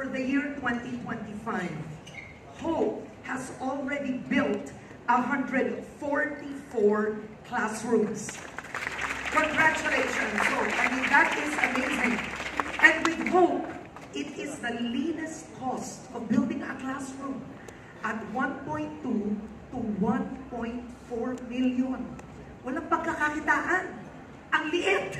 for the year 2025, Hope has already built 144 classrooms. Congratulations, Hope. I mean, that is amazing. And with Hope, it is the leanest cost of building a classroom at 1.2 to 1.4 million. Walang pagkakakitaan. Ang liit.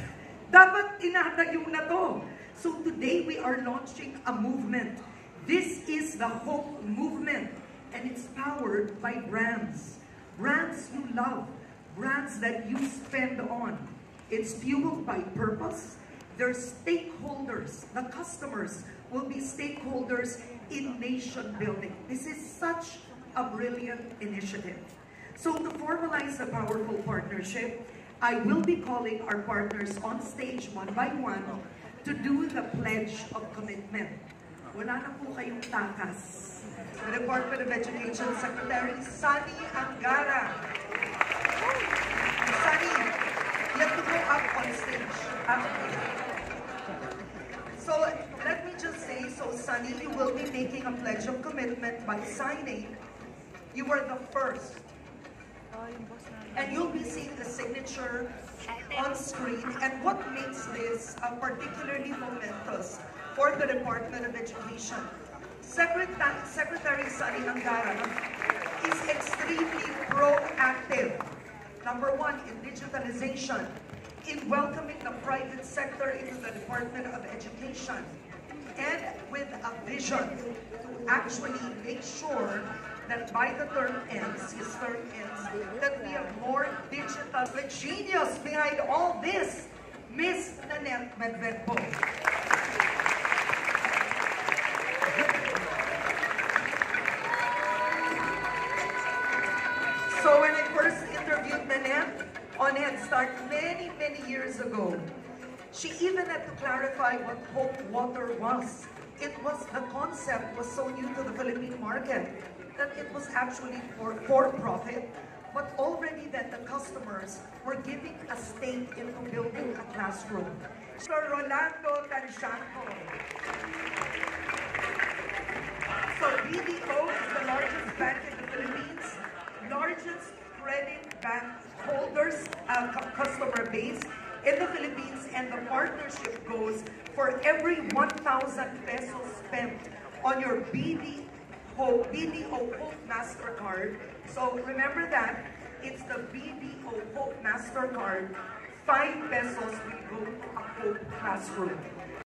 Dapat tinatayo na to. So today we are launching a movement. This is the Hope Movement, and it's powered by brands. Brands you love, brands that you spend on. It's fueled by purpose. Their stakeholders, the customers, will be stakeholders in nation building. This is such a brilliant initiative. So to formalize the powerful partnership, I will be calling our partners on stage one by one to do the Pledge of Commitment. Wala na po kayong takas. The Department of Education Secretary Sunny Angara. Sunny, you have to go up on stage. So let me just say, so Sunny, you will be making a Pledge of Commitment by signing. You are the first. And you'll be seeing the signature on screen. And what makes this particularly momentous for the Department of Education, Secretary Sunny Angara is extremely proactive. Number one, in digitalization, in welcoming the private sector into the Department of Education, and with a vision to actually make sure that by the term ends, his term ends, that we have more digital. The genius behind all this, Miss Nanette Medvedbo. So when I first interviewed Nanette on Head Start many years ago, she even had to clarify what Hope Water was. The concept was so new to the Philippine market that it was actually for profit, but already that the customers were giving a stake into building a classroom. Sir Rolando Tanshanko. So BDO is the largest bank in the Philippines, largest credit bank holders customer base in the Philippines, and the partnership goes for every 1,000 pesos spent on your BDO Hope MasterCard. So remember that, it's the BDO Hope MasterCard. 5 pesos will go to a Hope classroom.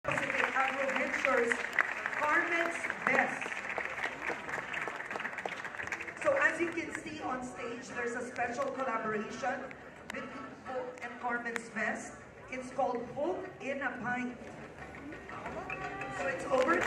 Pacific Agro Ventures, Carmen's Best. So as you can see on stage, there's a special collaboration between Hope and Carmen's Best. It's called Hope in a Pint. So it's over.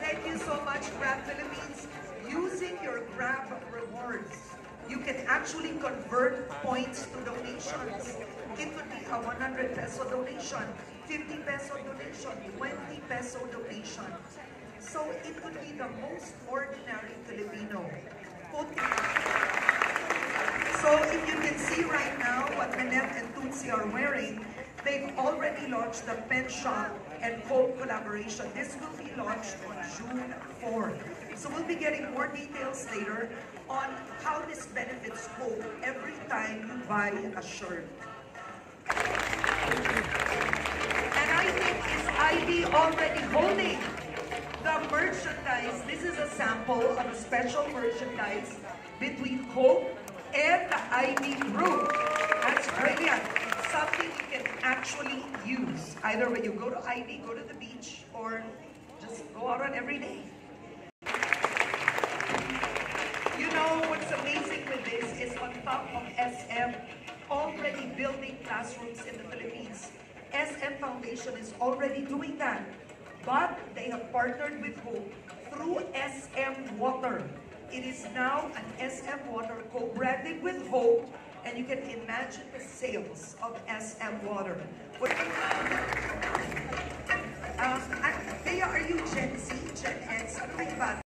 Thank you so much, Grab Philippines. Using your Grab rewards, you can actually convert points to donations. It could be a 100 peso donation, 50 peso donation, 20 peso donation. So it could be the most ordinary Filipino. So if you can see right now what Nanette and Tutsi are wearing, they've already launched the Pen Shop and Hope collaboration. This will be launched on June 4th. So we'll be getting more details later on how this benefits Hope every time you buy a shirt. And I think is IB already holding the merchandise. This is a sample of a special merchandise between Hope and the IB group. That's brilliant. Something you can actually use, either when you go to IB, go to the beach, or just go out on every day. You know what's amazing with this is on top of SM already building classrooms in the Philippines. SM Foundation is already doing that, but they have partnered with Hope through SM Water. It is now an SM Water co-branded with Hope, and you can imagine the sales of SM Water. Are you Gen Z, Gen X? Ano ba?